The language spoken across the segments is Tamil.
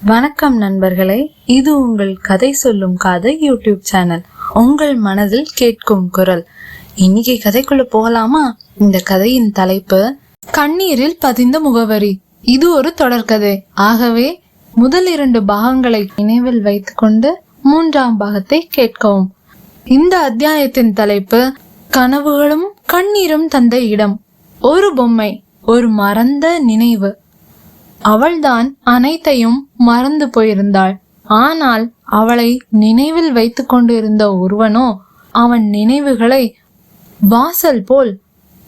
வணக்கம் நண்பர்களே, இது உங்கள் கதை சொல்லும் காதை யூடியூப் சேனல். உங்கள் மனதில் கேட்கும் குரல். இன்னைக்கு கதைக்குள்ள போகலாமா? இந்த கதையின் தலைப்பு கண்ணீரில் பதிந்த முகவரி. இது ஒரு தொடர்கதை. ஆகவே முதல் 2 பாகங்களை நினைவில் வைத்துக்கொண்டு 3ஆம் பாகத்தை கேட்கவும். இந்த அத்தியாயத்தின் தலைப்பு கனவுகளும் கண்ணீரும் தந்த இடம். ஒரு பொம்மை, ஒரு மறந்த நினைவு. அவள்தான் அனைத்தையும் மறந்து போயிருந்தாள். ஆனால் அவளை நினைவில் வைத்து கொண்டிருந்த ஒருவனோ அவன் நினைவுகளை வாசல் போல்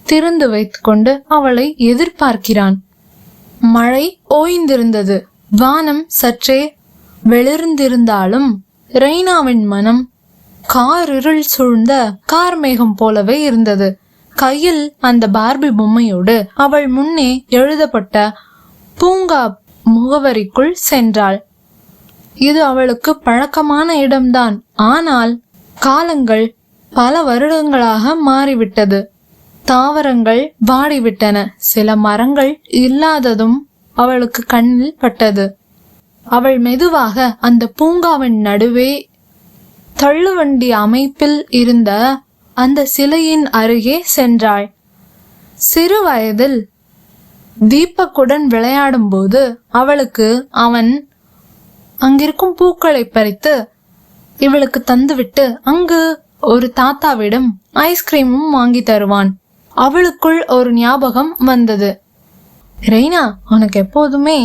திறந்து வைத்துக்கொண்டு அவளை எதிர்பார்க்கிறான். மழை ஓய்ந்திருந்தது. வானம் சற்றே வெளிர்ந்திருந்தாலும் ரெய்னாவின் மனம் காரிருள் சூழ்ந்த கார்மேகம் போலவே இருந்தது. கையில் அந்த பார்பி பொம்மையோடு அவள் முன்னே எழுதப்பட்ட பூங்கா முகவரிக்குள் சென்றாள். இது அவளுக்கு பழக்கமான இடம்தான். ஆனால் காலங்கள் பல வருடங்களாக மாறிவிட்டது. தாவரங்கள் வாடிவிட்டன. சில மரங்கள் இல்லாததும் அவளுக்கு கண்ணில் பட்டது. அவள் மெதுவாக அந்த பூங்காவின் நடுவே தள்ளுவண்டி அமைப்பில் இருந்த அந்த சிலையின் அருகே சென்றாள். சிறு வயதில் தீபக்குடன் விளையாடும் போது அவளுக்கு அவன் அங்கிருக்கும் பூக்களை பறித்து இவளுக்கு தந்துவிட்டு அங்கு ஒரு தாத்தாவிடம் ஐஸ்கிரீமும் வாங்கி தருவான். அவளுக்குள் ஒரு ஞாபகம் வந்தது. ரெய்னா, உனக்கு எப்போதுமே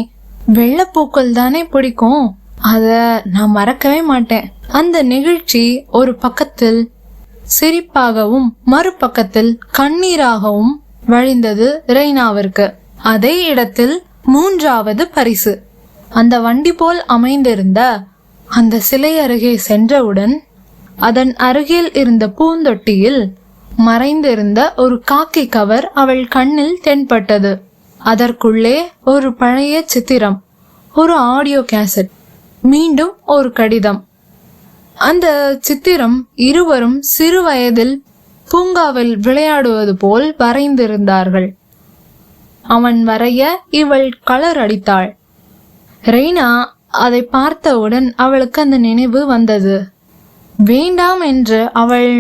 வெள்ளைப்பூக்கள் தானே பிடிக்கும், அத நான் மறக்கவே மாட்டேன். அந்த நிகழ்ச்சி ஒரு பக்கத்தில் சிரிப்பாகவும் மறுபக்கத்தில் கண்ணீராகவும் வழிந்தது ரெய்னாவிற்கு. அதே இடத்தில் 3வது பரிசு. அந்த வண்டி போல் அமைந்திருந்த அந்த சிலை அருகே சென்றவுடன் அதன் அருகில் இருந்த பூந்தொட்டியில் மறைந்திருந்த ஒரு காக்கி கவர் அவள் கண்ணில் தென்பட்டது. அதற்குள்ளே ஒரு பழைய சித்திரம், ஒரு ஆடியோ கேசட், மீண்டும் ஒரு கடிதம். அந்த சித்திரம் இருவரும் சிறு வயதில் பூங்காவில் விளையாடுவது போல் வரைந்திருந்தார்கள். அவன் வரைய இவள் கலர் அடித்தாள். ரெய்னா அதை பார்த்தவுடன் அவளுக்கு அந்த நினைவு வந்தது. வேண்டாம் என்று அவள்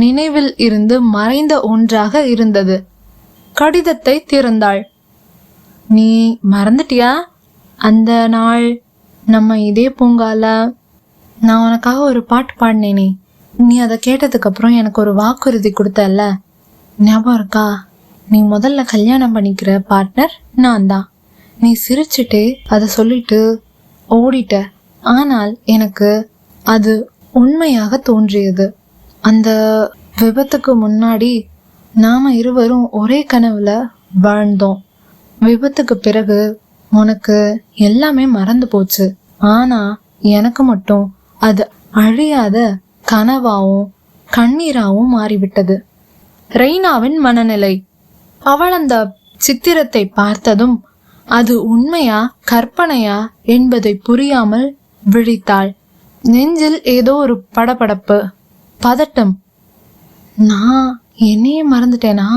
நினைவில் இருந்து மறைந்த ஒன்றாக இருந்தது. கடிதத்தை திறந்தாள். நீ மறந்துட்டியா? அந்த நாள் நம்ம இதே பூங்கால நான் உனக்காக ஒரு பாட்டு பாடினேனே, நீ அதை கேட்டதுக்கு அப்புறம் எனக்கு ஒரு வாக்குறுதி கொடுத்தல்ல, ஞாபகம் இருக்கா? நீ முதல்ல கல்யாணம் பண்ணிக்கிற பார்ட்னர் நான் தான். நீ சிரிச்சுட்டு அதை சொல்லிட்டு ஓடிட்ட. ஆனால் எனக்கு அது உண்மையாக தோன்றியது. அந்த விபத்துக்கு முன்னாடி நாம இருவரும் ஒரே கனவுல வாழ்ந்தோம். விபத்துக்கு பிறகு உனக்கு எல்லாமே மறந்து போச்சு. ஆனா எனக்கு மட்டும் அது அழியாத கனவாவும் கண்ணீராவும் மாறிவிட்டது. ரெய்னாவின் மனநிலை. அவள் அந்த சித்திரத்தை பார்த்ததும் அது உண்மையா கற்பனையா என்பதை புரியாமல் விழித்தாள். நெஞ்சில் ஏதோ ஒரு படபடப்பு, பதட்டம். நான் என்னையே மறந்துட்டேனா?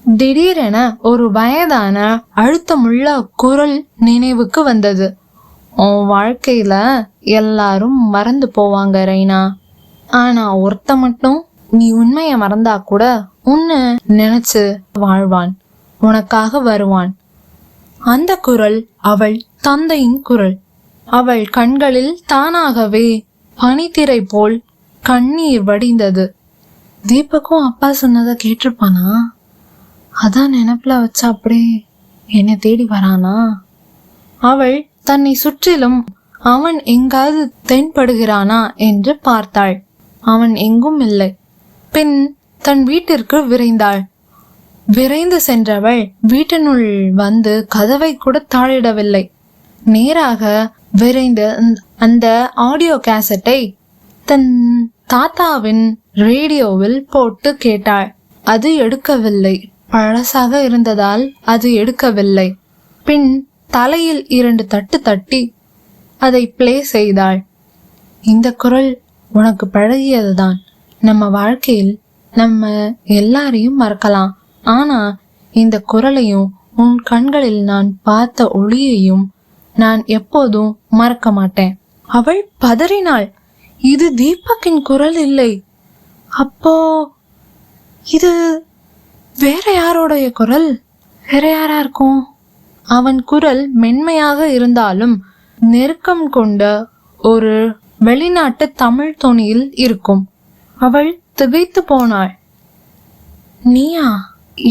திடீரென ஒரு வயதான அழுத்தமுள்ள குரல் நினைவுக்கு வந்தது. உன் வாழ்க்கையில எல்லாரும் மறந்து போவாங்க ரெய்னா, ஆனா ஒருத்த மட்டும் நீ உண்மைய மறந்தா கூட உன்னை நினைச்சு வாழ்வான், உனக்காக வருவான். அந்த குரல் அவள் தந்தையின் குரல். அவள் கண்களில் தானாகவே பனித்திரை போல் கண்ணீர் வடிந்தது. தீபக்கும் அப்பா சொன்னதை கேட்டிருப்பானா? அதான் நினைப்புல வச்சா அப்படியே என்னை தேடி வரானா? அவள் தன்னை சுற்றிலும் அவன் எங்காவது தென்படுகிறானா என்று பார்த்தாள். அவன் எங்கும் இல்லை. பின் தன் வீட்டிற்கு விரைந்தாள். விரைந்து சென்றவள் வீட்டினுள் வந்து கதவை கூட தாளிடவில்லை. நேராக விரைந்து அந்த ஆடியோ கேசட்டை தன் தாத்தாவின் ரேடியோவில் போட்டு கேட்டாள். அது எடுக்கவில்லை. பழசாக இருந்ததால் அது எடுக்கவில்லை. பின் தலையில் 2 தட்டு தட்டி அதை பிளே செய்தாள். இந்த குரல் உனக்கு பழகியதுதான். நம்ம வாழ்க்கையில் நம்ம எல்லாரையும் மறக்கலாம். ஆனா இந்த குரலையும் உன் கண்களில் நான் பார்த்த ஒளியையும் நான் எப்போதும் மறக்க மாட்டேன். அவள் பதறினாள். இது தீபக்கின் குரல் இல்லை. அப்போ இது வேற யாரோடைய குரல்? வேற யாரா இருக்கும்? அவன் குரல் மென்மையாக இருந்தாலும் நெருக்கம் கொண்ட ஒரு வெளிநாட்டு தமிழ் தொனியில் இருக்கும். அவள் திகைத்து போனாள். நீயா?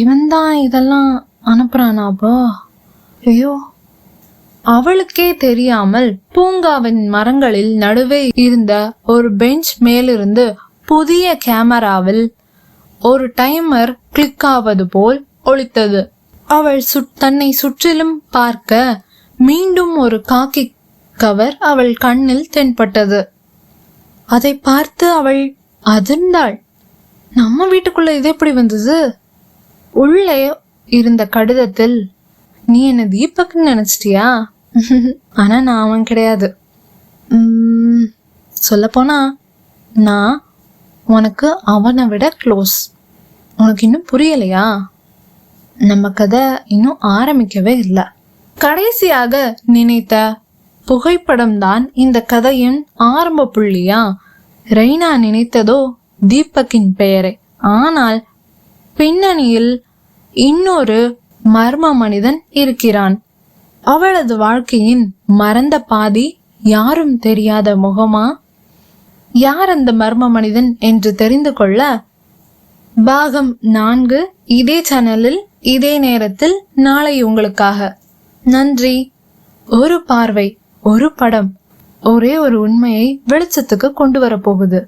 இவன்தான் இதெல்லாம் அனுப்புறானாப்போ? ஐயோ! அவளுக்கே தெரியாமல் பூங்காவின் மரங்களில் நடுவே இருந்த ஒரு பெஞ்ச் மேலிருந்து புதிய கேமராவில் ஒரு டைமர் கிளிக் ஆவது போல் ஒலித்தது. அவள் தன்னை சுற்றிலும் பார்க்க மீண்டும் ஒரு காக்கி கவர் அவள் கண்ணில் தென்பட்டது. அதை பார்த்து அவள் அதிர்ந்தாள். நம்ம வீட்டுக்குள்ள இது எப்படி வந்தது? உள்ளே இருந்த கடிதத்தில், நீ என்ன தீபக்னு நினைச்சிட்டியா? ஆனா நான் அவன் கிடையாது. சொல்ல போனா நான் உனக்கு அவனை விட க்ளோஸ். உனக்கு இன்னும் புரியலையா? நம்ம கதை இன்னும் ஆரம்பிக்கவே இல்லை. கடைசியாக நினைத்த புகைப்படம் தான் இந்த கதையின் ஆரம்ப புள்ளியா? ரெய்னா நினைத்ததோ தீபக்கின் பெயரை. ஆனால் பின்னணியில் இன்னொரு மர்ம மனிதன் இருக்கிறான். அவளது வாழ்க்கையின் மறந்த பாதி, யாரும் தெரியாத முகமா? யார் அந்த மர்ம மனிதன் என்று தெரிந்து கொள்ள பாகம் 4 இதே சேனலில் இதே நேரத்தில் நாளை உங்களுக்காக. நன்றி. ஒரு பார்வை, ஒரு படம், ஒரே ஒரு உண்மையை வெளிச்சத்துக்கு கொண்டு வரப்போகுது.